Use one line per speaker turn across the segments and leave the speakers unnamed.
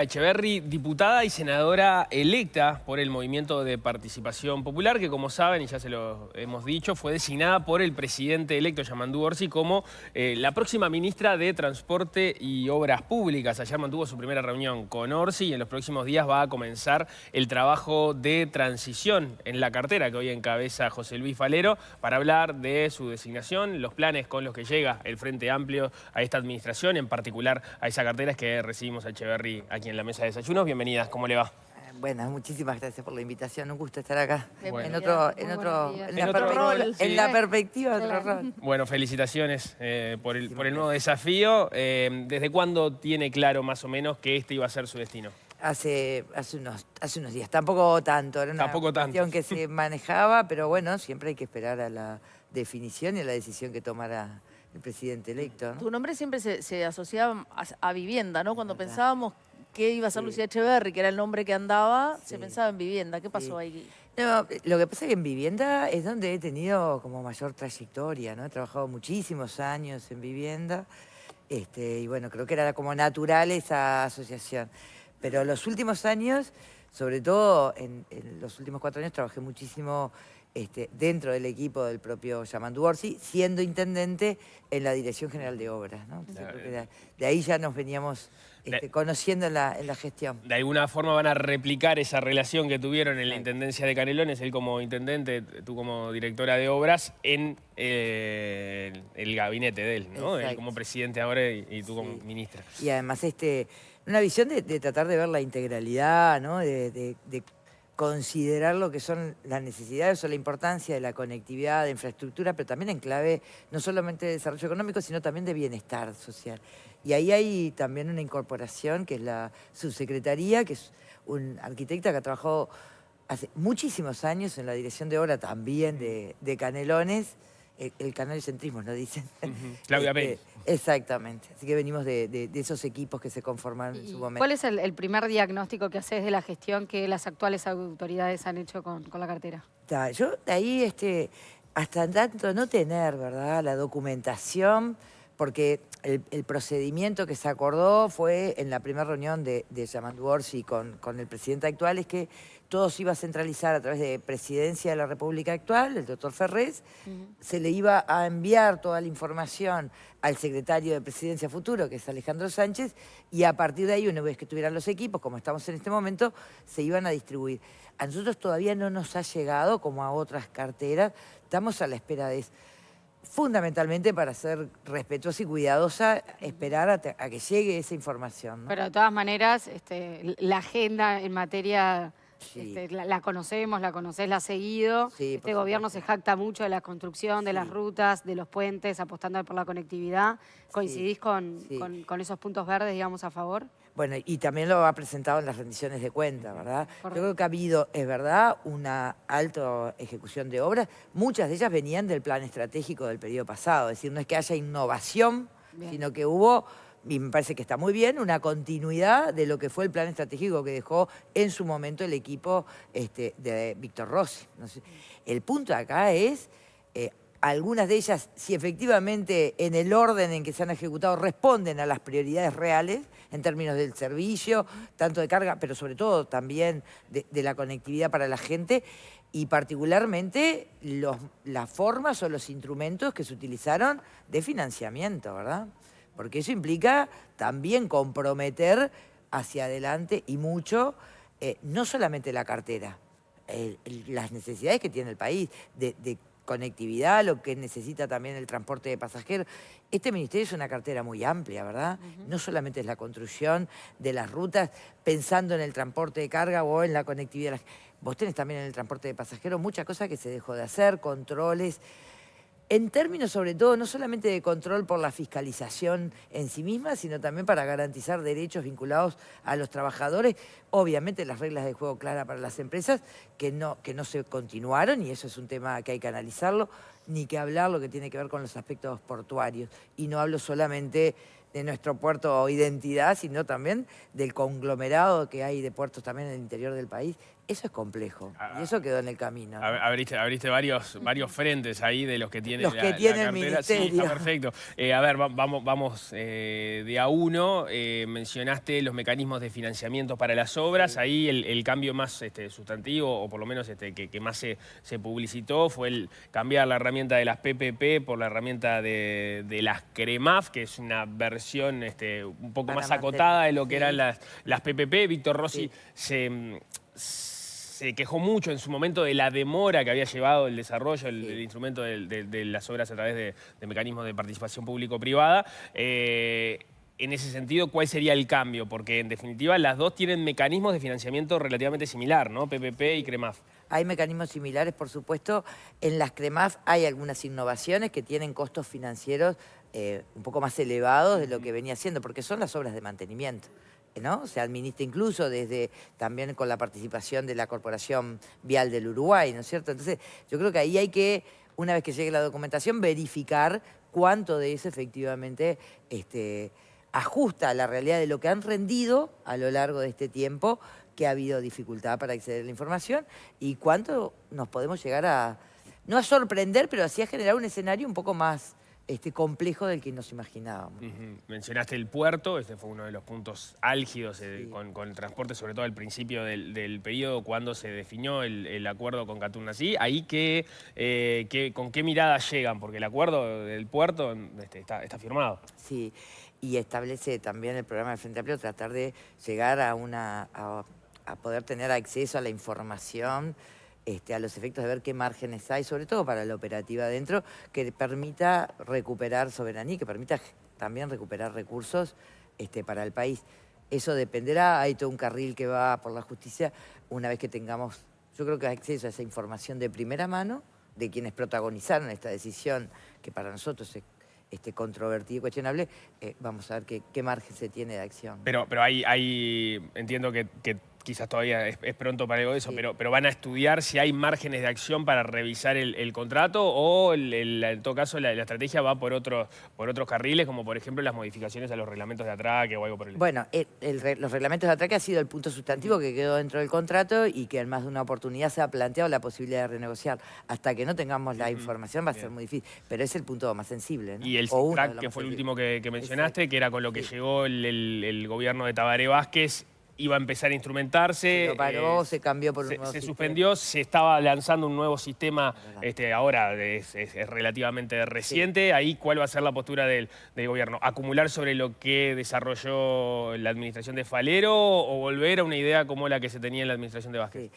Etcheverry, diputada y senadora electa por el Movimiento de Participación Popular, que como saben, y ya se lo hemos dicho, fue designada por el presidente electo, Yamandu Orsi, como la próxima ministra de Transporte y Obras Públicas. Ayer mantuvo su primera reunión con Orsi y en los próximos días va a comenzar el trabajo de transición en la cartera que hoy encabeza José Luis Falero para hablar de su designación, los planes con los que llega el Frente Amplio a esta administración, en particular a esa cartera. Es que recibimos a Etcheverry aquí en la mesa de desayunos. Bienvenidas, ¿cómo le va?
Bueno, muchísimas gracias por la invitación. Un gusto estar acá.
Bueno.
En la perspectiva de otro rol.
Bueno, felicitaciones por el nuevo desafío. ¿Desde cuándo tiene claro más o menos que este iba a ser su destino?
Hace unos días, tampoco tanto, era una cuestión que se manejaba, pero bueno, siempre hay que esperar a la definición y a la decisión que tomara el presidente electo, ¿no?
Tu nombre siempre se asociaba a vivienda, ¿no? Cuando pensábamos que iba a ser Lucía Etcheverry, que era el nombre que andaba, se pensaba en vivienda. ¿Qué pasó ahí?
No, lo que pasa es que en vivienda es donde he tenido como mayor trayectoria, ¿no? He trabajado muchísimos años en vivienda, y bueno, creo que era como natural esa asociación. Pero los últimos años, sobre todo en los últimos 4 años, trabajé muchísimo dentro del equipo del propio Yamandu Orsi, siendo intendente en la Dirección General de Obras, ¿no? De ahí ya nos veníamos conociendo en la gestión.
De alguna forma van a replicar esa relación que tuvieron en la Intendencia de Canelones, él como intendente, tú como directora de obras, en el gabinete de él, ¿no? Él como presidente ahora y tú como ministra.
Y además una visión de tratar de ver la integralidad, ¿no? De considerar lo que son las necesidades o la importancia de la conectividad, de infraestructura, pero también en clave no solamente de desarrollo económico, sino también de bienestar social. Y ahí hay también una incorporación, que es la subsecretaría, que es un arquitecta que ha trabajado hace muchísimos años en la dirección de obra también de Canelones, el canalcentrismo, ¿no dicen?
Claudia Pérez.
Exactamente. Así que venimos de esos equipos que se conformaron en su momento.
¿Cuál es el primer diagnóstico que haces de la gestión que las actuales autoridades han hecho con la cartera?
Yo de ahí, hasta tanto no tener, ¿verdad?, la documentación, porque el procedimiento que se acordó fue en la primera reunión de Yamandu Orsi con el presidente actual, es que todo se iba a centralizar a través de Presidencia de la República actual, el doctor Ferrés, se le iba a enviar toda la información al secretario de Presidencia futuro, que es Alejandro Sánchez, y a partir de ahí, una vez que tuvieran los equipos, como estamos en este momento, se iban a distribuir. A nosotros todavía no nos ha llegado, como a otras carteras, estamos a la espera de eso. Fundamentalmente para ser respetuosa y cuidadosa, esperar a que llegue esa información, ¿no?
Pero de todas maneras, la agenda en materia, la conocemos, la conocés, la has seguido.
Sí,
este gobierno se jacta mucho de la construcción, de las rutas, de los puentes, apostando por la conectividad. ¿Coincidís con esos puntos verdes, digamos, a favor?
Bueno, y también lo ha presentado en las rendiciones de cuentas, ¿verdad? Correcto. Yo creo que ha habido, es verdad, una alta ejecución de obras. Muchas de ellas venían del plan estratégico del periodo pasado. Es decir, no es que haya innovación, sino que hubo, y me parece que está muy bien, una continuidad de lo que fue el plan estratégico que dejó en su momento el equipo de Víctor Rossi. No sé. El punto acá es algunas de ellas, si efectivamente en el orden en que se han ejecutado responden a las prioridades reales en términos del servicio, tanto de carga, pero sobre todo también de la conectividad para la gente, y particularmente las formas o los instrumentos que se utilizaron de financiamiento, ¿verdad? Porque eso implica también comprometer hacia adelante y mucho, no solamente la cartera, las necesidades que tiene el país de conectividad, lo que necesita también el transporte de pasajeros. Este ministerio es una cartera muy amplia, ¿verdad? No solamente es la construcción de las rutas, pensando en el transporte de carga o en la conectividad. Vos tenés también en el transporte de pasajeros muchas cosas que se dejó de hacer, controles, en términos sobre todo no solamente de control por la fiscalización en sí misma, sino también para garantizar derechos vinculados a los trabajadores. Obviamente las reglas de juego claras para las empresas que no se continuaron, y eso es un tema que hay que analizarlo, ni que hablar lo que tiene que ver con los aspectos portuarios. Y no hablo solamente de nuestro puerto identidad, sino también del conglomerado que hay de puertos también en el interior del país. Eso es complejo y eso quedó en el camino, ¿no?
Abriste varios frentes ahí de los que tiene
Los que
la
tiene el
cartera. Sí,
ministerio.
está perfecto. A ver, vamos de a uno. Mencionaste los mecanismos de financiamiento para las obras.
Sí.
Ahí el cambio más sustantivo, o por lo menos que más se publicitó, fue el cambiar la herramienta de las PPP por la herramienta de las CREMAF, que es una versión un poco
Para
más acotada de lo que
sí.
eran las PPP. Víctor Rossi
Sí.
se quejó mucho en su momento de la demora que había llevado el desarrollo, el
Sí.
instrumento de las obras a través de mecanismos de participación público-privada. En ese sentido, ¿cuál sería el cambio? Porque en definitiva las dos tienen mecanismos de financiamiento relativamente similar, ¿no? PPP y CREMAF.
Hay mecanismos similares, por supuesto. En las CREMAF hay algunas innovaciones que tienen costos financieros un poco más elevados de lo que venía siendo, porque son las obras de mantenimiento, ¿no? Se administra incluso también con la participación de la Corporación Vial del Uruguay, ¿no es cierto? Entonces, yo creo que ahí hay que, una vez que llegue la documentación, verificar cuánto de eso efectivamente ajusta a la realidad de lo que han rendido a lo largo de este tiempo, que ha habido dificultad para acceder a la información, y cuánto nos podemos llegar no a sorprender, pero así a generar un escenario un poco más complejo del que nos imaginábamos.
Mencionaste el puerto, este fue uno de los puntos álgidos
Sí.
con el transporte, sobre todo al principio del periodo, cuando se definió el acuerdo con Catunací. Ahí ¿con qué mirada llegan? Porque el acuerdo del puerto está firmado.
Sí, y establece también el programa de Frente Amplio tratar de llegar a poder tener acceso a la información, a los efectos de ver qué márgenes hay, sobre todo para la operativa adentro, que permita recuperar soberanía, que permita también recuperar recursos para el país. Eso dependerá, hay todo un carril que va por la justicia una vez que tengamos, yo creo que acceso a esa información de primera mano, de quienes protagonizaron esta decisión, que para nosotros es controvertido y cuestionable, vamos a ver qué margen se tiene de acción.
Pero entiendo que quizás todavía es pronto para algo de eso,
Sí.
pero van a estudiar si hay márgenes de acción para revisar el contrato, o en todo caso la estrategia va por otros carriles, como por ejemplo las modificaciones a los reglamentos de atraque o algo por el estilo.
Bueno, los reglamentos de atraque ha sido el punto sustantivo que quedó dentro del contrato y que en más de una oportunidad se ha planteado la posibilidad de renegociar. Hasta que no tengamos la información va a ser muy difícil, pero es el punto más sensible, ¿no?
Y el
O uno de
SITRAC,
los
que
más
fue el
sensibles.
último que mencionaste,
Exacto.
que era con lo que
Sí.
llegó el gobierno de Tabaré Vázquez, iba a empezar a instrumentarse.
Lo paró, se cambió por un nuevo
Se
sistema.
suspendió, se estaba lanzando un nuevo sistema,
Verdad.
ahora es relativamente reciente. Ahí, ¿cuál va a ser la postura del gobierno? ¿Acumular sobre lo que desarrolló la administración de Falero o volver a una idea como la que se tenía en la administración de Vázquez?
Sí.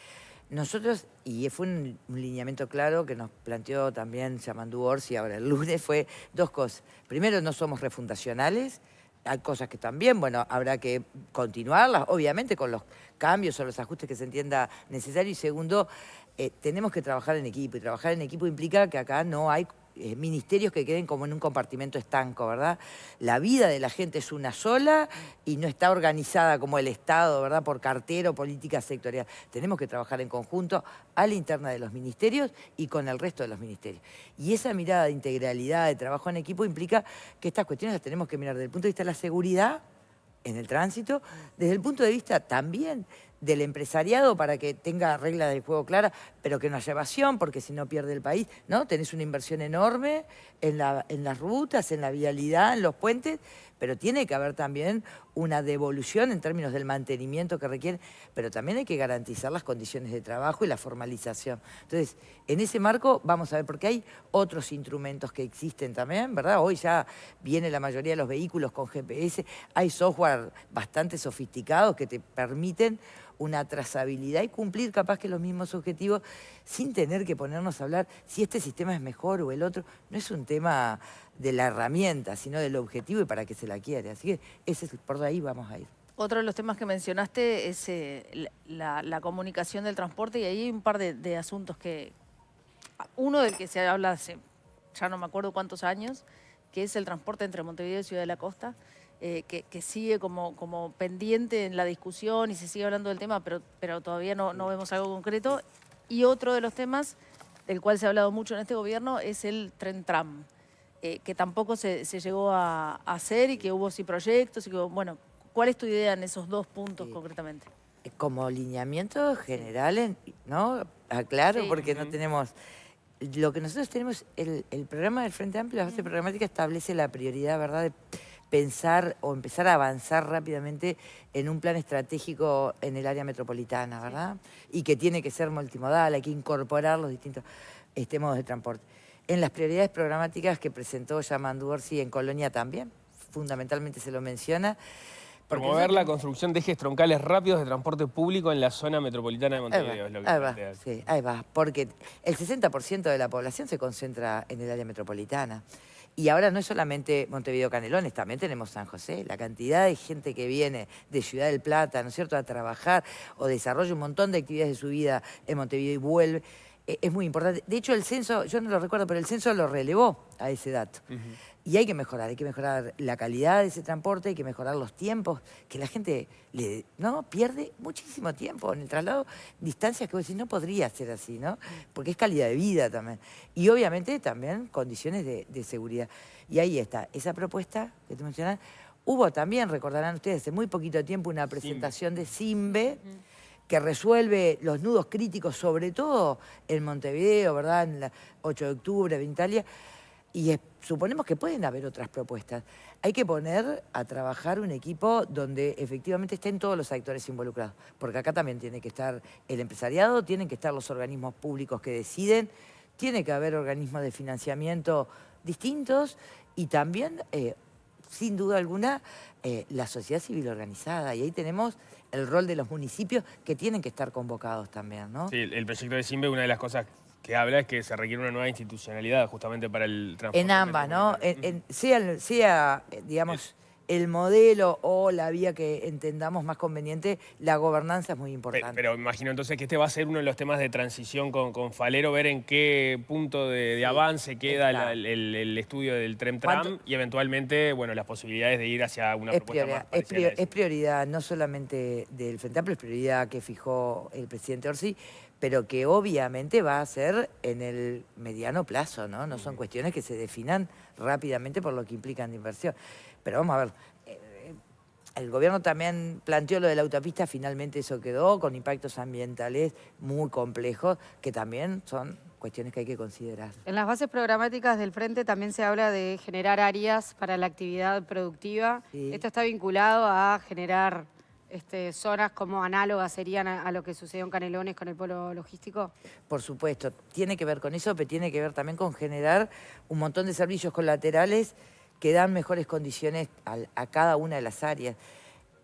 Nosotros, y fue un lineamiento claro que nos planteó también Yamandú Orsi ahora el lunes, fue dos cosas. Primero, no somos refundacionales. Hay cosas que también, bueno, habrá que continuarlas, obviamente con los cambios o los ajustes que se entienda necesario. Y segundo, tenemos que trabajar en equipo. Y trabajar en equipo implica que acá no hay ministerios que queden como en un compartimento estanco, ¿verdad? La vida de la gente es una sola y no está organizada como el Estado, ¿verdad? Por cartera o política sectorial. Tenemos que trabajar en conjunto a la interna de los ministerios y con el resto de los ministerios. Y esa mirada de integralidad, de trabajo en equipo, implica que estas cuestiones las tenemos que mirar desde el punto de vista de la seguridad en el tránsito, desde el punto de vista también del empresariado para que tenga reglas del juego claras, pero que no haya evasión, porque si no pierde el país, ¿no? Tenés una inversión enorme en las rutas, en la vialidad, en los puentes, pero tiene que haber también una devolución en términos del mantenimiento que requiere, pero también hay que garantizar las condiciones de trabajo y la formalización. Entonces, en ese marco vamos a ver, porque hay otros instrumentos que existen también, ¿verdad? Hoy ya viene la mayoría de los vehículos con GPS, hay software bastante sofisticados que te permiten una trazabilidad y cumplir capaz que los mismos objetivos sin tener que ponernos a hablar si este sistema es mejor o el otro. No es un tema de la herramienta, sino del objetivo y para qué se la quiere. Así que por ahí vamos a ir.
Otro de los temas que mencionaste es la comunicación del transporte, y ahí hay un par de asuntos uno del que se habla hace ya no me acuerdo cuántos años, que es el transporte entre Montevideo y Ciudad de la Costa. Que sigue como pendiente en la discusión y se sigue hablando del tema, pero todavía no vemos algo concreto. Y otro de los temas del cual se ha hablado mucho en este gobierno es el tren tram. que tampoco se llegó a hacer y que hubo sí proyectos. Y que, bueno, ¿cuál es tu idea en esos 2 puntos concretamente?
Como lineamientos generales, ¿no? Aclaro,
Sí.
porque no tenemos... Lo que nosotros tenemos, el programa del Frente Amplio, la base programática establece la prioridad, ¿verdad?, de pensar o empezar a avanzar rápidamente en un plan estratégico en el área metropolitana, ¿verdad? Y que tiene que ser multimodal, hay que incorporar los distintos modos de transporte. En las prioridades programáticas que presentó Yamandu Orsi en Colonia también, fundamentalmente se lo menciona.
Promover la construcción de ejes troncales rápidos de transporte público en la zona metropolitana de Montevideo, es lo que plantea.
Sí, ahí va, porque el 60% de la población se concentra en el área metropolitana. Y ahora no es solamente Montevideo Canelones, también tenemos San José. La cantidad de gente que viene de Ciudad del Plata, ¿no es cierto?, a trabajar o desarrolla un montón de actividades de su vida en Montevideo y vuelve, es muy importante. De hecho, el censo, yo no lo recuerdo, pero el censo lo relevó a ese dato. Y hay que mejorar la calidad de ese transporte, hay que mejorar los tiempos, que la gente pierde muchísimo tiempo en el traslado, distancias que vos decís, no podría ser así, ¿no? Porque es calidad de vida también. Y obviamente también condiciones de seguridad. Y ahí está, esa propuesta que te mencionas. Hubo también, recordarán ustedes, hace muy poquito tiempo una presentación de Simbe, que resuelve los nudos críticos, sobre todo en Montevideo, ¿verdad?, en la 8 de octubre, en Italia. Y suponemos que pueden haber otras propuestas. Hay que poner a trabajar un equipo donde efectivamente estén todos los actores involucrados. Porque acá también tiene que estar el empresariado, tienen que estar los organismos públicos que deciden, tiene que haber organismos de financiamiento distintos y también, sin duda alguna, la sociedad civil organizada. Y ahí tenemos el rol de los municipios que tienen que estar convocados también, ¿no?
Sí, el proyecto de Simbe, una de las cosas que habla es que se requiere una nueva institucionalidad justamente para el transporte.
En ambas, ¿no? Sea, digamos, el modelo o la vía que entendamos más conveniente, la gobernanza es muy importante.
Pero imagino entonces que este va a ser uno de los temas de transición con Falero, ver en qué punto de avance queda el estudio del Tren-Tram y eventualmente, bueno, las posibilidades de ir hacia una propuesta más parecida a esa.
Es prioridad no solamente del Frente Amplio, es prioridad que fijó el presidente Orsi, pero que obviamente va a ser en el mediano plazo, ¿no? No son cuestiones que se definan rápidamente por lo que implican de inversión. Pero vamos a ver, el gobierno también planteó lo de la autopista, finalmente eso quedó, con impactos ambientales muy complejos, que también son cuestiones que hay que considerar.
En las bases programáticas del Frente también se habla de generar áreas para la actividad productiva.
Sí.
Esto está vinculado a generar zonas como análogas serían a lo que sucedió en Canelones con el polo logístico.
Por supuesto, tiene que ver con eso, pero tiene que ver también con generar un montón de servicios colaterales que dan mejores condiciones a cada una de las áreas.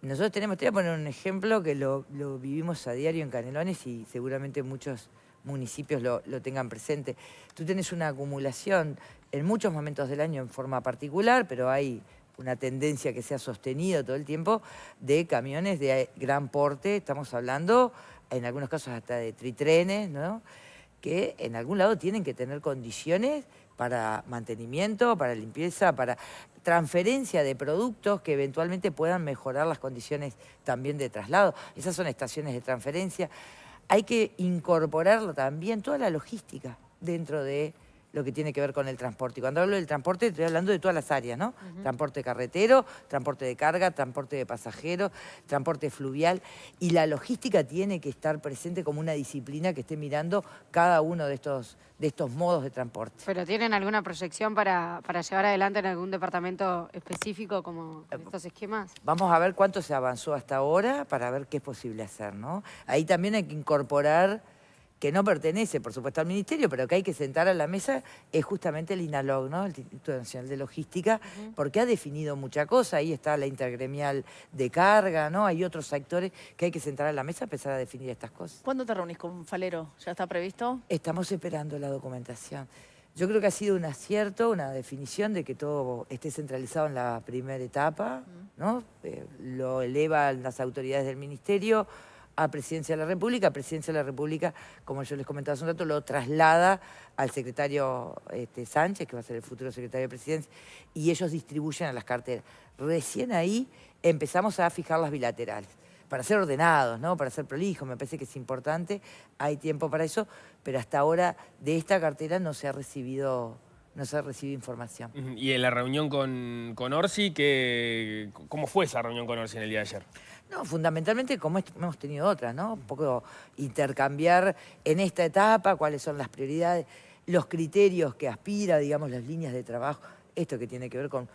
Nosotros te voy a poner un ejemplo que lo vivimos a diario en Canelones y seguramente muchos municipios lo tengan presente. Tú tienes una acumulación en muchos momentos del año en forma particular, pero hay una tendencia que se ha sostenido todo el tiempo de camiones de gran porte, estamos hablando en algunos casos hasta de tritrenes, ¿no?, que en algún lado tienen que tener condiciones para mantenimiento, para limpieza, para transferencia de productos que eventualmente puedan mejorar las condiciones también de traslado. Esas son estaciones de transferencia. Hay que incorporarlo también, toda la logística dentro de lo que tiene que ver con el transporte. Y cuando hablo del transporte, estoy hablando de todas las áreas, ¿no? Transporte carretero, transporte de carga, transporte de pasajeros, transporte fluvial. Y la logística tiene que estar presente como una disciplina que esté mirando cada uno de estos modos de transporte.
¿Pero tienen alguna proyección para llevar adelante en algún departamento específico como estos esquemas?
Vamos a ver cuánto se avanzó hasta ahora para ver qué es posible hacer, ¿no? Ahí también hay que incorporar, que no pertenece, por supuesto, al Ministerio, pero que hay que sentar a la mesa, es justamente el INALOG, ¿no?, el Instituto Nacional de Logística, porque ha definido mucha cosa. Ahí está la intergremial de carga, ¿no? Hay otros actores que hay que sentar a la mesa a empezar a definir estas cosas.
¿Cuándo te reunís con Falero? ¿Ya está previsto?
Estamos esperando la documentación. Yo creo que ha sido un acierto, una definición de que todo esté centralizado en la primera etapa, ¿no? Lo elevan las autoridades del Ministerio a Presidencia de la República. Presidencia de la República, como yo les comentaba hace un rato, lo traslada al secretario Sánchez, que va a ser el futuro secretario de Presidencia, y ellos distribuyen a las carteras. Recién ahí empezamos a fijar las bilaterales, para ser ordenados, ¿no?, para ser prolijos. Me parece que es importante, hay tiempo para eso, pero hasta ahora de esta cartera no se ha recibido no se recibe información.
Y en la reunión con Orsi, ¿cómo fue esa reunión con Orsi en el día de ayer?
No, fundamentalmente como hemos tenido otras, ¿no? Un poco intercambiar en esta etapa cuáles son las prioridades, los criterios que aspira, digamos, las líneas de trabajo, esto que tiene que ver con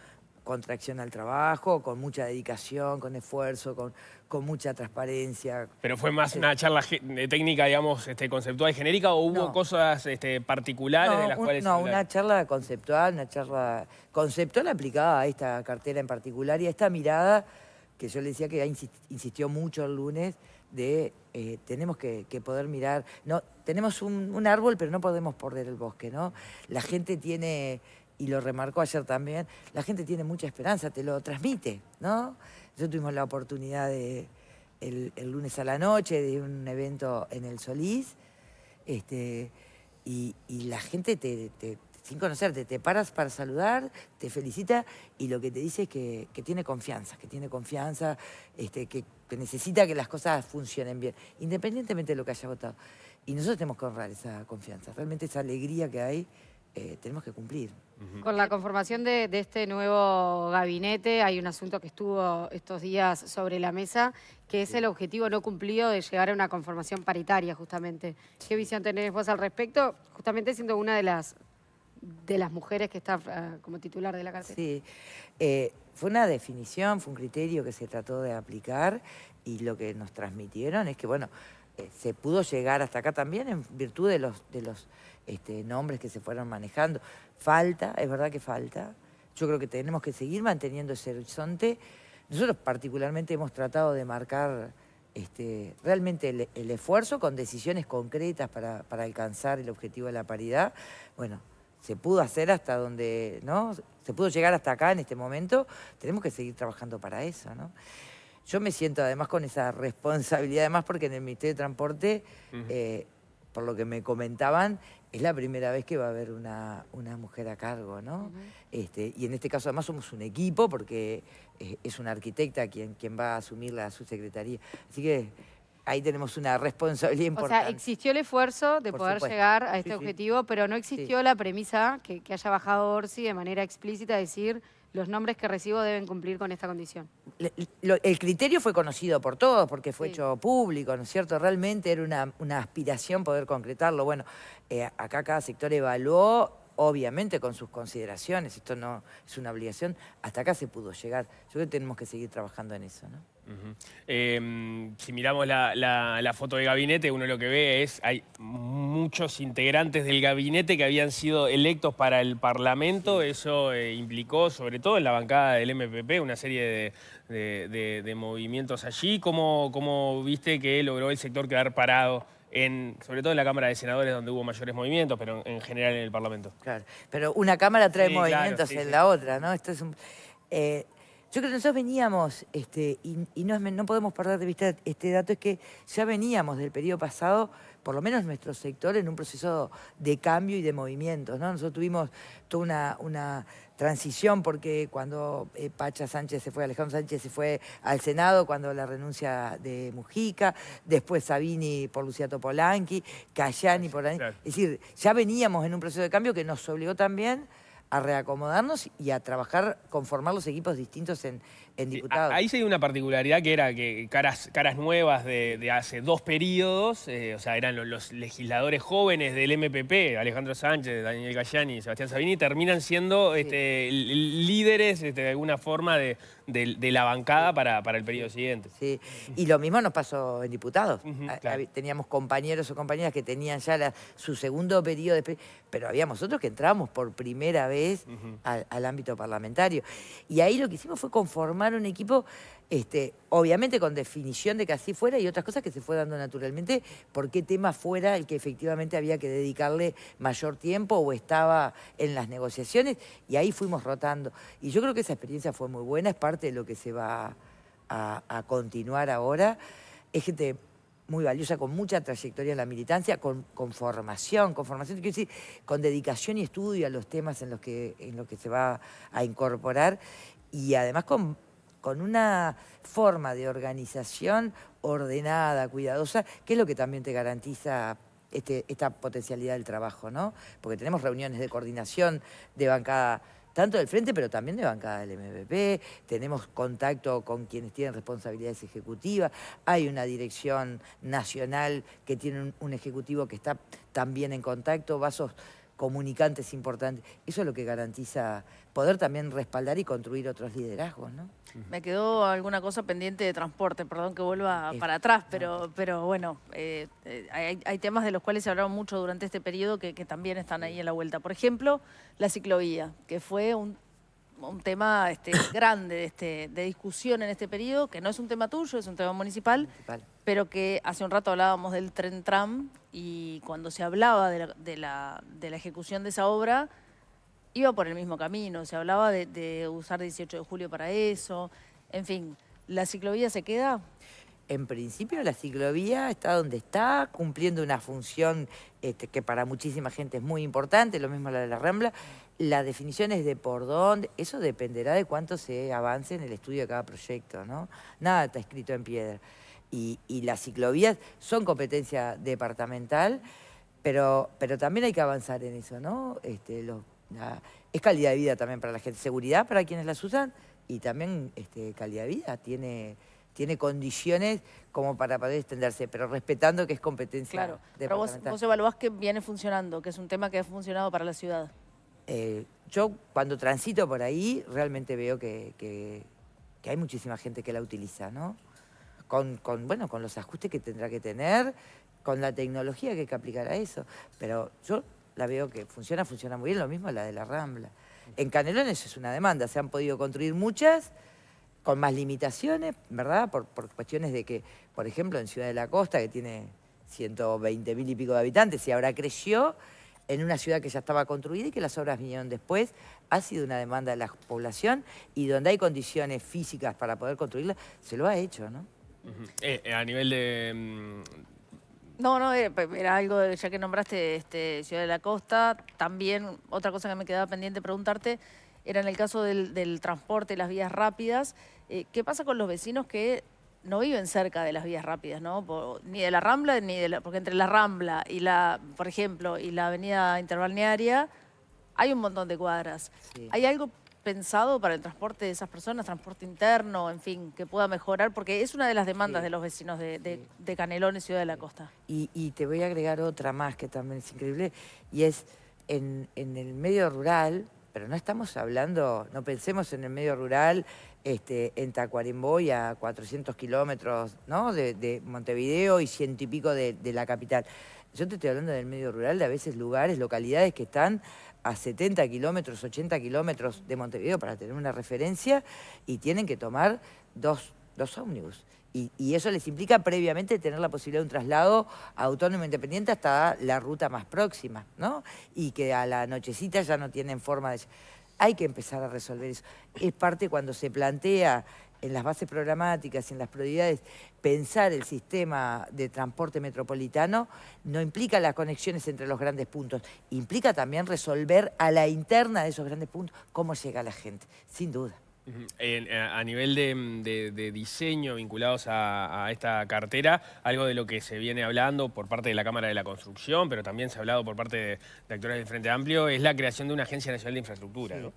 contracción al trabajo, con mucha dedicación, con esfuerzo, con mucha transparencia.
¿Pero fue más una charla técnica, digamos, conceptual y genérica, o hubo cosas particulares de las cuales...
No, una charla conceptual aplicada a esta cartera en particular y a esta mirada que yo le decía que insistió mucho el lunes de tenemos que poder mirar, no, tenemos un árbol pero no podemos perder el bosque, ¿no? La gente tiene, y lo remarcó ayer también, la gente tiene mucha esperanza, te lo transmite, ¿no? Nosotros tuvimos la oportunidad el lunes a la noche de un evento en el Solís, y la gente sin conocerte, te paras para saludar, te felicita y lo que te dice es que tiene confianza, que necesita que las cosas funcionen bien, independientemente de lo que haya votado. Y nosotros tenemos que honrar esa confianza, realmente esa alegría que hay, tenemos que cumplir.
Con la conformación de este nuevo gabinete hay un asunto que estuvo estos días sobre la mesa, que es el objetivo no cumplido de llegar a una conformación paritaria, justamente. ¿Qué visión tenés vos al respecto? Justamente siendo una de las mujeres que está como titular de la cartera.
Sí, fue una definición, fue un criterio que se trató de aplicar y lo que nos transmitieron es que, bueno, se pudo llegar hasta acá también en virtud de los nombres que se fueron manejando. Falta, es verdad que falta. Yo creo que tenemos que seguir manteniendo ese horizonte. Nosotros particularmente hemos tratado de marcar realmente el esfuerzo con decisiones concretas para alcanzar el objetivo de la paridad. Bueno, se pudo hacer hasta donde, ¿no? Se pudo llegar hasta acá en este momento. Tenemos que seguir trabajando para eso, ¿no? Yo me siento además con esa responsabilidad, además porque en el Ministerio de Transporte, por lo que me comentaban, es la primera vez que va a haber una mujer a cargo, ¿no? Y en este caso además somos un equipo porque es una arquitecta quien va a asumir la subsecretaría. Así que ahí tenemos una responsabilidad importante.
O sea, existió el esfuerzo de poder llegar a este objetivo, pero no existió la premisa que haya bajado Orsi de manera explícita a decir los nombres que recibo deben cumplir con esta condición.
El criterio fue conocido por todos porque fue hecho público, ¿no es cierto? Realmente era una aspiración poder concretarlo. Bueno, acá cada sector evaluó, obviamente con sus consideraciones, esto no es una obligación, hasta acá se pudo llegar. Yo creo que tenemos que seguir trabajando en eso, ¿no?
Si miramos la foto de gabinete, uno lo que ve es hay muchos integrantes del gabinete que habían sido electos para el Parlamento. Eso implicó, sobre todo en la bancada del MPP, una serie de movimientos allí. ¿Cómo viste que logró el sector quedar parado, sobre todo en la Cámara de Senadores, donde hubo mayores movimientos, pero en general en el Parlamento?
Claro, pero una Cámara trae movimientos en la otra, ¿no? Esto es yo creo que nosotros veníamos, y no podemos perder de vista este dato, es que ya veníamos del periodo pasado, por lo menos nuestro sector, en un proceso de cambio y de movimientos, ¿no? Nosotros tuvimos toda una transición porque cuando Alejandro Sánchez se fue al Senado, cuando la renuncia de Mujica, después Sabini por Lucia Topolansky, Cayani por... Claro. Es decir, ya veníamos en un proceso de cambio que nos obligó también a reacomodarnos y a trabajar, conformar los equipos distintos en diputados.
Ahí sí hay una particularidad que era que caras nuevas de hace 2 periodos, o sea, eran los legisladores jóvenes del MPP, Alejandro Sánchez, Daniel Cayani y Sebastián Sabini, terminan siendo líderes de alguna forma de la bancada para el periodo siguiente.
Sí, y lo mismo nos pasó en diputados.
Claro.
Teníamos compañeros o compañeras que tenían ya su segundo periodo, pero habíamos otros que entrábamos por primera vez al ámbito parlamentario. Y ahí lo que hicimos fue conformar un equipo, obviamente con definición de que así fuera y otras cosas que se fue dando naturalmente, por qué tema fuera el que efectivamente había que dedicarle mayor tiempo o estaba en las negociaciones, y ahí fuimos rotando. Y yo creo que esa experiencia fue muy buena, es parte de lo que se va a continuar ahora. Es gente muy valiosa, con mucha trayectoria en la militancia, con formación, quiero decir, con dedicación y estudio a los temas en los que se va a incorporar, y además con una forma de organización ordenada, cuidadosa, que es lo que también te garantiza esta potencialidad del trabajo, ¿no? Porque tenemos reuniones de coordinación de bancada, tanto del Frente, pero también de bancada del MPP, tenemos contacto con quienes tienen responsabilidades ejecutivas, hay una dirección nacional que tiene un ejecutivo que está también en contacto, vasos comunicantes importantes. Eso es lo que garantiza poder también respaldar y construir otros liderazgos, ¿no?
Me quedó alguna cosa pendiente de transporte, perdón que vuelva para atrás, pero bueno, hay temas de los cuales se hablaron mucho durante este periodo que también están ahí en la vuelta. Por ejemplo, la ciclovía, que fue un tema grande de discusión en este periodo, que no es un tema tuyo, es un tema municipal, pero que hace un rato hablábamos del tren tram y cuando se hablaba de la ejecución de esa obra, iba por el mismo camino, se hablaba de usar 18 de julio para eso, en fin, ¿la ciclovía se queda?
En principio la ciclovía está donde está, cumpliendo una función que para muchísima gente es muy importante, lo mismo la de la Rambla. Las definiciones de por dónde, eso dependerá de cuánto se avance en el estudio de cada proyecto, ¿no? Nada está escrito en piedra. Y las ciclovías son competencia departamental, pero también hay que avanzar en eso, ¿no? Es calidad de vida también para la gente, seguridad para quienes las usan y también calidad de vida, tiene condiciones como para poder extenderse, pero respetando que es competencia departamental.
Pero vos evaluás que viene funcionando, que es un tema que ha funcionado para la ciudad.
Yo cuando transito por ahí realmente veo que hay muchísima gente que la utiliza, ¿no? Con los ajustes que tendrá que tener, con la tecnología que hay que aplicar a eso. Pero yo la veo que funciona muy bien, lo mismo la de la Rambla. En Canelones es una demanda, se han podido construir muchas, con más limitaciones, ¿verdad? Por cuestiones de que, por ejemplo, en Ciudad de la Costa, que tiene 120.000 y pico de habitantes, y ahora creció, en una ciudad que ya estaba construida y que las obras vinieron después, ha sido una demanda de la población, y donde hay condiciones físicas para poder construirla, se lo ha hecho, ¿no?
A nivel de...
No, era algo, ya que nombraste Ciudad de la Costa, también otra cosa que me quedaba pendiente preguntarte, era en el caso del transporte, las vías rápidas, ¿qué pasa con los vecinos que no viven cerca de las vías rápidas, ¿no? Ni de la Rambla, porque entre la Rambla y por ejemplo, y la avenida Interbalnearia hay un montón de cuadras. Sí. ¿Hay algo pensado para el transporte de esas personas, transporte interno, en fin, que pueda mejorar? Porque es una de las demandas de los vecinos de Canelones, Ciudad de la Costa.
Y te voy a agregar otra más que también es increíble, y es en el medio rural, pero no estamos hablando, no pensemos en el medio rural, en Tacuarembó y a 400 kilómetros, ¿no? de Montevideo y 100 y pico de la capital. Yo te estoy hablando del medio rural, de a veces lugares, localidades que están a 70 kilómetros, 80 kilómetros de Montevideo para tener una referencia y tienen que tomar dos ómnibus. Y eso les implica previamente tener la posibilidad de un traslado autónomo e independiente hasta la ruta más próxima, ¿no? Y que a la nochecita ya no tienen forma de... Hay que empezar a resolver eso. Es parte cuando se plantea en las bases programáticas y en las prioridades pensar el sistema de transporte metropolitano, no implica las conexiones entre los grandes puntos, implica también resolver a la interna de esos grandes puntos cómo llega la gente, sin duda.
A nivel de diseño vinculados a esta cartera, algo de lo que se viene hablando por parte de la Cámara de la Construcción, pero también se ha hablado por parte de actores del Frente Amplio, es la creación de una Agencia Nacional de Infraestructura, ¿no?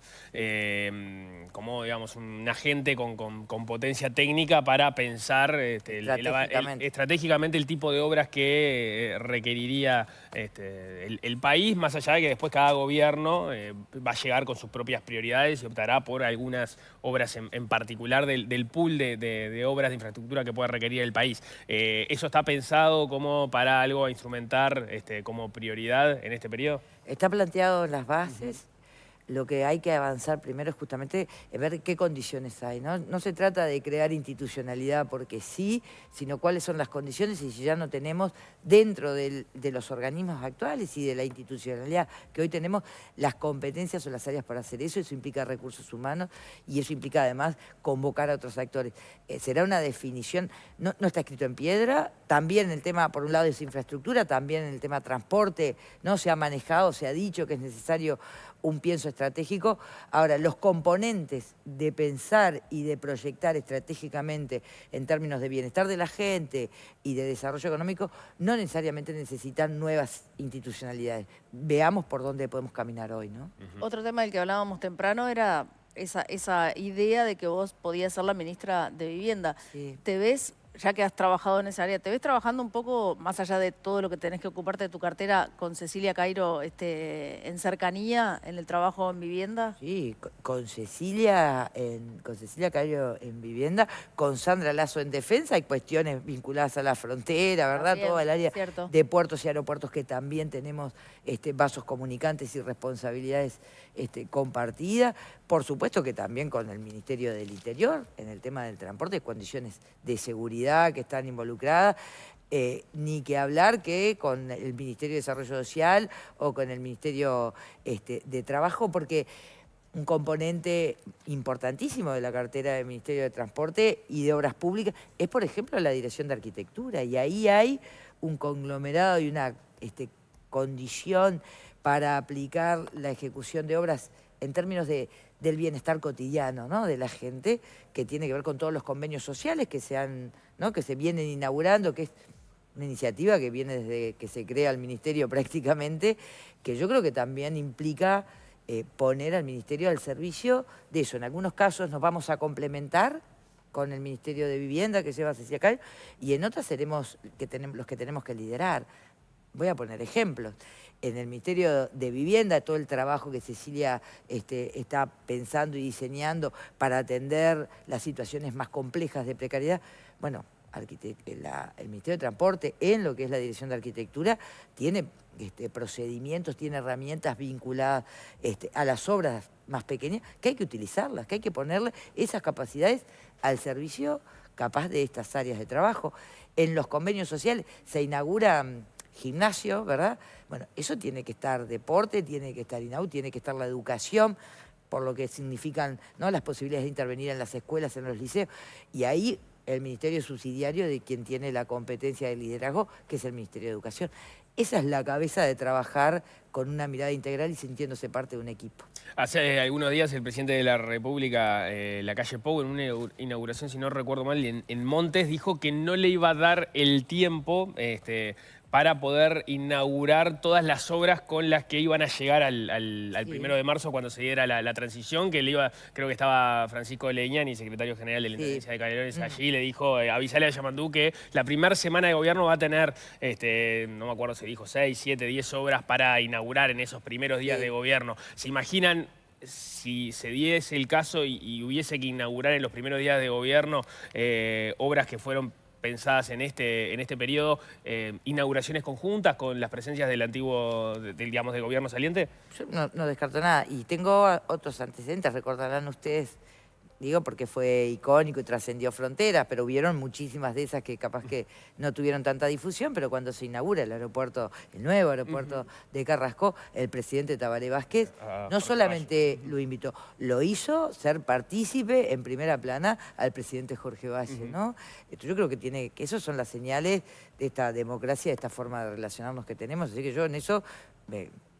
Como, digamos, un agente con potencia técnica para pensar estratégicamente el tipo de obras que requeriría el país, más allá de que después cada gobierno va a llegar con sus propias prioridades y optará por algunas obras en particular del pool de obras de infraestructura que pueda requerir el país. ¿Eso está pensado como para algo a instrumentar como prioridad en este periodo?
Está planteado en las bases. Lo que hay que avanzar primero es justamente ver qué condiciones hay, ¿no? No se trata de crear institucionalidad porque sí, sino cuáles son las condiciones y si ya no tenemos dentro de los organismos actuales y de la institucionalidad que hoy tenemos las competencias o las áreas para hacer eso. Eso implica recursos humanos y eso implica además convocar a otros actores. Será una definición, no está escrito en piedra, también en el tema, por un lado, es infraestructura, también en el tema transporte, ¿no? Se ha manejado, se ha dicho que es necesario un pienso estratégico. Ahora, los componentes de pensar y de proyectar estratégicamente en términos de bienestar de la gente y de desarrollo económico no necesariamente necesitan nuevas institucionalidades. Veamos por dónde podemos caminar hoy, ¿no?
Otro tema del que hablábamos temprano era esa idea de que vos podías ser la ministra de Vivienda.
Sí.
¿Te ves, ya que has trabajado en esa área, te ves trabajando un poco más allá de todo lo que tenés que ocuparte de tu cartera con Cecilia Cairo en cercanía en el trabajo en vivienda?
Sí, con Cecilia Cairo en vivienda, con Sandra Lazo en defensa, hay cuestiones vinculadas a la frontera, ¿verdad?
También,
Todo el área
cierto.
de puertos y aeropuertos que también tenemos vasos comunicantes y responsabilidades compartidas. Por supuesto que también con el Ministerio del Interior, en el tema del transporte, condiciones de seguridad que están involucradas. Ni que hablar que con el Ministerio de Desarrollo Social o con el Ministerio de Trabajo, porque un componente importantísimo de la cartera del Ministerio de Transporte y de Obras Públicas es, por ejemplo, la Dirección de Arquitectura. Y ahí hay un conglomerado y una condición para aplicar la ejecución de obras en términos del bienestar cotidiano, ¿no? De la gente, que tiene que ver con todos los convenios sociales que se vienen inaugurando, que es una iniciativa que viene desde que se crea el ministerio prácticamente, que yo creo que también implica poner al ministerio al servicio de eso. En algunos casos nos vamos a complementar con el Ministerio de Vivienda que lleva Cecilia Cairo, y en otras seremos los que tenemos que liderar. Voy a poner ejemplos. En el Ministerio de Vivienda, todo el trabajo que Cecilia está pensando y diseñando para atender las situaciones más complejas de precariedad, bueno, el Ministerio de Transporte, en lo que es la Dirección de Arquitectura, tiene procedimientos, tiene herramientas vinculadas a las obras más pequeñas, que hay que utilizarlas, que hay que ponerle esas capacidades al servicio capaz de estas áreas de trabajo. En los convenios sociales se inaugura gimnasio, ¿verdad? Bueno, eso tiene que estar deporte, tiene que estar INAU, tiene que estar la educación, por lo que significan, ¿no?, las posibilidades de intervenir en las escuelas, en los liceos, y ahí el ministerio subsidiario de quien tiene la competencia de liderazgo, que es el Ministerio de Educación. Esa es la cabeza de trabajar con una mirada integral y sintiéndose parte de un equipo.
Hace algunos días el presidente de la República, Lacalle Pou, en una inauguración, si no recuerdo mal, en Montes, dijo que no le iba a dar el tiempo para poder inaugurar todas las obras con las que iban a llegar al 1 de marzo cuando se diera la transición, que creo que estaba Francisco Leñani, secretario general de la Intendencia de Canelones, allí, le dijo, avisale a Yamandú que la primera semana de gobierno va a tener, no me acuerdo si dijo 6, 7, 10 obras para inaugurar en esos primeros días de gobierno. ¿Se imaginan si se diese el caso y hubiese que inaugurar en los primeros días de gobierno obras que fueron pensadas en este periodo, inauguraciones conjuntas con las presencias del antiguo, digamos, del gobierno saliente?
Yo no descarto nada. Y tengo otros antecedentes, recordarán ustedes, digo, porque fue icónico y trascendió fronteras, pero hubieron muchísimas de esas que capaz que no tuvieron tanta difusión, pero cuando se inaugura el nuevo aeropuerto de Carrasco, el presidente Tabaré Vázquez no solamente lo invitó, lo hizo ser partícipe en primera plana al presidente Jorge Valle, ¿no? Yo creo que esas son las señales de esta democracia, de esta forma de relacionarnos que tenemos, así que yo en eso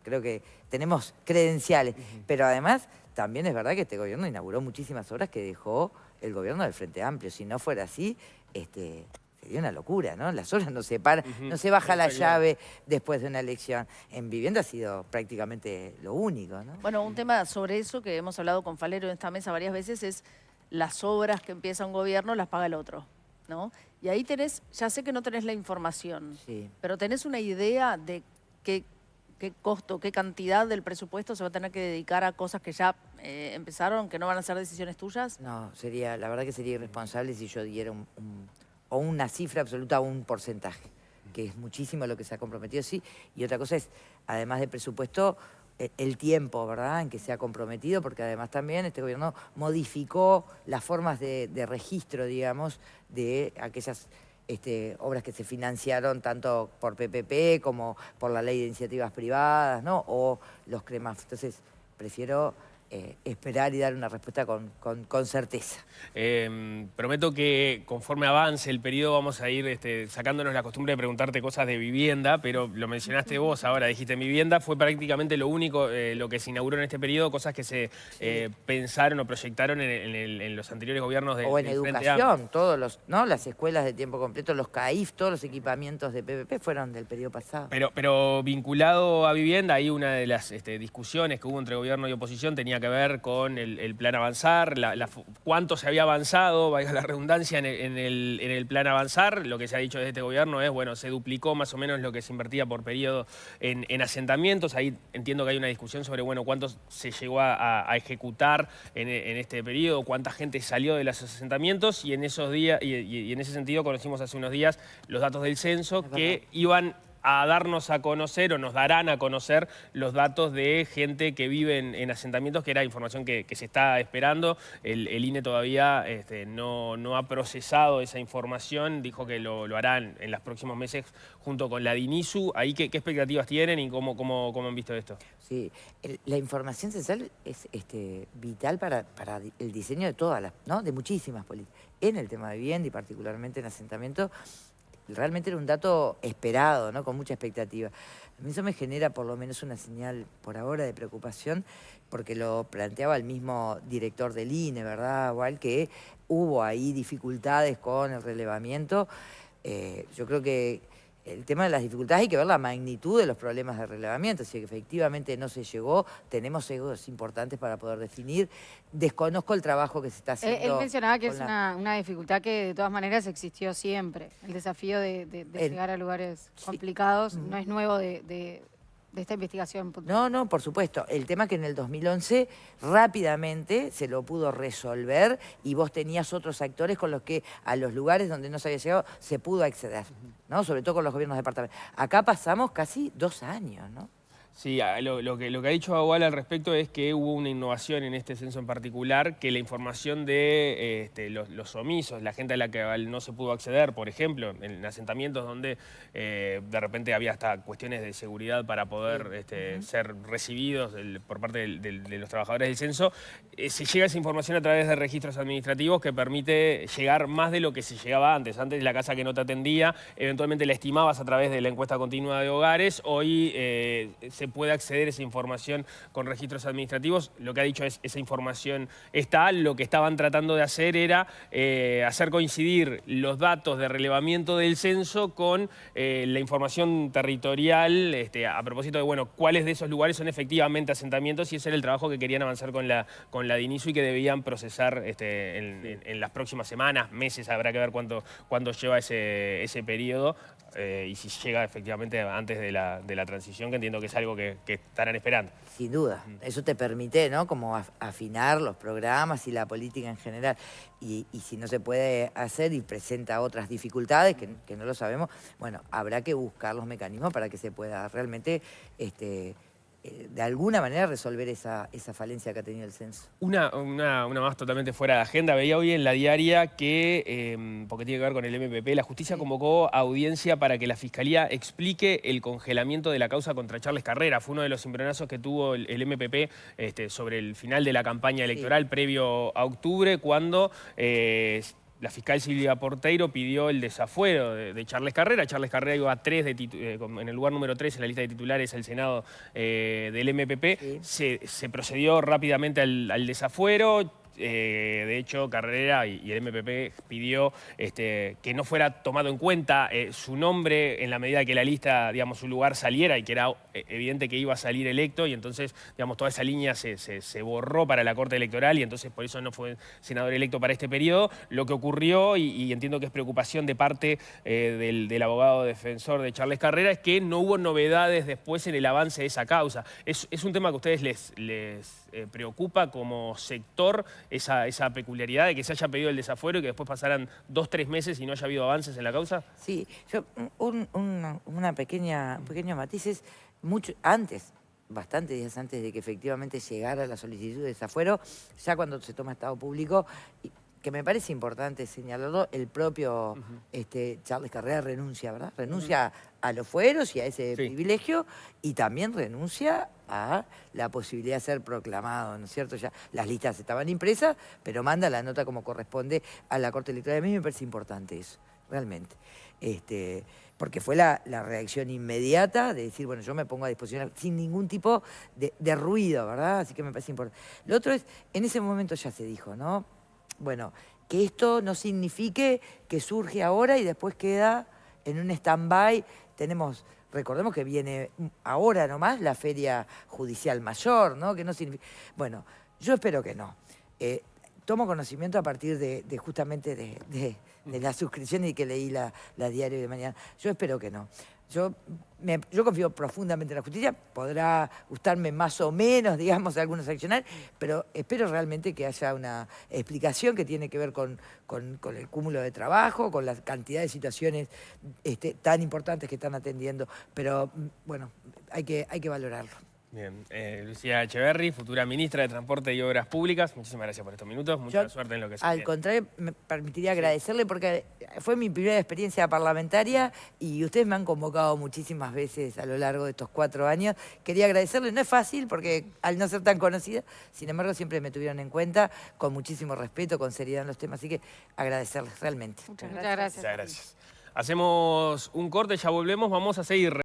creo que tenemos credenciales, pero además también es verdad que este gobierno inauguró muchísimas obras que dejó el gobierno del Frente Amplio. Si no fuera así, sería una locura, ¿no? Las obras no se paran, no se baja la llave después de una elección. En vivienda ha sido prácticamente lo único, ¿no?
Bueno, un tema sobre eso que hemos hablado con Falero en esta mesa varias veces es las obras que empieza un gobierno las paga el otro, ¿no? Y ahí ya sé que no tenés la información, pero tenés una idea de qué costo, qué cantidad del presupuesto se va a tener que dedicar a cosas que ya empezaron, que no van a ser decisiones tuyas.
No, la verdad que sería irresponsable si yo diera una cifra absoluta o un porcentaje, que es muchísimo lo que se ha comprometido, sí. Y otra cosa es, además del presupuesto, el tiempo, ¿verdad?, en que se ha comprometido, porque además también este gobierno modificó las formas de registro, digamos, de aquellas obras que se financiaron tanto por PPP como por la ley de iniciativas privadas, ¿no?, o los CREMAF. Entonces, prefiero esperar y dar una respuesta con certeza.
Prometo que conforme avance el periodo vamos a ir sacándonos la costumbre de preguntarte cosas de vivienda, pero lo mencionaste vos ahora, dijiste vivienda, fue prácticamente lo único, lo que se inauguró en este periodo, cosas que se pensaron o proyectaron en los anteriores gobiernos del
O en
Frente
educación,
Amplio.
todos los, ¿no? Las escuelas de tiempo completo, los CAIF, todos los equipamientos de PPP fueron del periodo pasado.
Pero vinculado a vivienda, ahí una de las discusiones que hubo entre gobierno y oposición tenía que ver con el plan Avanzar, cuánto se había avanzado, valga la redundancia, en el plan Avanzar. Lo que se ha dicho desde este gobierno es, bueno, se duplicó más o menos lo que se invertía por periodo en asentamientos. Ahí entiendo que hay una discusión sobre, bueno, cuánto se llegó a ejecutar en este periodo, cuánta gente salió de los asentamientos, y en esos días, y en ese sentido conocimos hace unos días los datos del censo que iban a darnos a conocer o nos darán a conocer los datos de gente que vive en asentamientos, que era información que se está esperando. El INE todavía no ha procesado esa información, dijo que lo harán en los próximos meses junto con la DINISU. Ahí, ¿qué expectativas tienen y cómo han visto esto?
Sí, la información censal es vital para el diseño de todas las, ¿no? De muchísimas políticas. En el tema de vivienda y particularmente en asentamiento, realmente era un dato esperado, ¿no? Con mucha expectativa. A mí eso me genera por lo menos una señal por ahora de preocupación, porque lo planteaba el mismo director del INE, ¿verdad? Igual que hubo ahí dificultades con el relevamiento. Yo creo que el tema de las dificultades hay que ver la magnitud de los problemas de relevamiento. Si efectivamente no se llegó, tenemos sesgos importantes para poder definir. Desconozco el trabajo que se está haciendo.
Él mencionaba que es una dificultad que de todas maneras existió siempre. El desafío de llegar a lugares complicados no es nuevo de esta investigación.
No, por supuesto. El tema es que en el 2011 rápidamente se lo pudo resolver y vos tenías otros actores con los que a los lugares donde no se había llegado se pudo acceder, ¿no? Sobre todo con los gobiernos departamentales. Acá pasamos casi 2 años, ¿no?
Sí, lo que ha dicho Agual al respecto es que hubo una innovación en este censo en particular, que la información de los omisos, la gente a la que no se pudo acceder, por ejemplo, en asentamientos donde de repente había hasta cuestiones de seguridad para poder ser recibidos por parte de los trabajadores del censo, se llega esa información a través de registros administrativos que permite llegar más de lo que se llegaba antes. Antes la casa que no te atendía, eventualmente la estimabas a través de la encuesta continua de hogares. Hoy se puede acceder a esa información con registros administrativos. Lo que ha dicho es, esa información está. Lo que estaban tratando de hacer era hacer coincidir los datos de relevamiento del censo con la información territorial, a propósito de, bueno, cuáles de esos lugares son efectivamente asentamientos, y ese era el trabajo que querían avanzar con la DINISU y que debían procesar en las próximas semanas, meses. Habrá que ver cuánto lleva ese periodo y si llega efectivamente antes de la transición, que entiendo que es algo que estarán esperando.
Sin duda. Eso te permite, ¿no? Como afinar los programas y la política en general. Y si no se puede hacer y presenta otras dificultades que no lo sabemos, bueno, habrá que buscar los mecanismos para que se pueda realmente de alguna manera resolver esa falencia que ha tenido el censo.
Una más totalmente fuera de agenda. Veía hoy en la diaria que, porque tiene que ver con el MPP, la justicia convocó audiencia para que la Fiscalía explique el congelamiento de la causa contra Charles Carrera. Fue uno de los cimbronazos que tuvo el MPP sobre el final de la campaña electoral previo a octubre, cuando la fiscal Silvia Porteiro pidió el desafuero de Charles Carrera. Charles Carrera iba en el lugar número 3 en la lista de titulares al Senado del MPP. Sí. Se procedió rápidamente al desafuero. De hecho, Carrera y el MPP pidió que no fuera tomado en cuenta su nombre en la medida que la lista, digamos, su lugar saliera, y que era evidente que iba a salir electo, y entonces, digamos, toda esa línea se borró para la Corte Electoral, y entonces por eso no fue senador electo para este periodo. Lo que ocurrió, y entiendo que es preocupación de parte del abogado defensor de Charles Carrera, es que no hubo novedades después en el avance de esa causa. ¿Es un tema que a ustedes les preocupa como sector, esa peculiaridad de que se haya pedido el desafuero y que después pasaran 2 o 3 meses y no haya habido avances en la causa?
Sí, un pequeño matiz es mucho antes, bastantes días antes de que efectivamente llegara la solicitud de desafuero, ya cuando se toma estado público, que me parece importante señalarlo, el propio Charles Carrera renuncia, ¿verdad? Renuncia a los fueros y a ese privilegio, y también renuncia a la posibilidad de ser proclamado, ¿no es cierto? Ya las listas estaban impresas, pero manda la nota como corresponde a la Corte Electoral. A mí me parece importante eso, realmente. Porque fue la reacción inmediata de decir, bueno, yo me pongo a disposición sin ningún tipo de ruido, ¿verdad? Así que me parece importante. Lo otro es, en ese momento ya se dijo, ¿no? Bueno, que esto no signifique que surge ahora y después queda en un stand-by. Recordemos que viene ahora nomás la feria judicial mayor, ¿no? Que no significa... Bueno, yo espero que no. Tomo conocimiento a partir justamente de la suscripción y que leí la diario de mañana. Yo espero que no. Yo confío profundamente en la justicia, podrá gustarme más o menos, digamos, algunos accionar, pero espero realmente que haya una explicación que tiene que ver con el cúmulo de trabajo, con la cantidad de situaciones tan importantes que están atendiendo, pero bueno, hay que valorarlo.
Bien, Lucía Echeverri, futura ministra de Transporte y Obras Públicas, muchísimas gracias por estos minutos, mucha suerte en lo que se viene.
Al contrario, me permitiría agradecerle porque fue mi primera experiencia parlamentaria y ustedes me han convocado muchísimas veces a lo largo de estos 4 años. Quería agradecerle, no es fácil porque al no ser tan conocida, sin embargo siempre me tuvieron en cuenta con muchísimo respeto, con seriedad en los temas, así que agradecerles realmente.
Muchas
Muchas gracias.
Muchas gracias. Hacemos un corte, ya volvemos, vamos a seguir.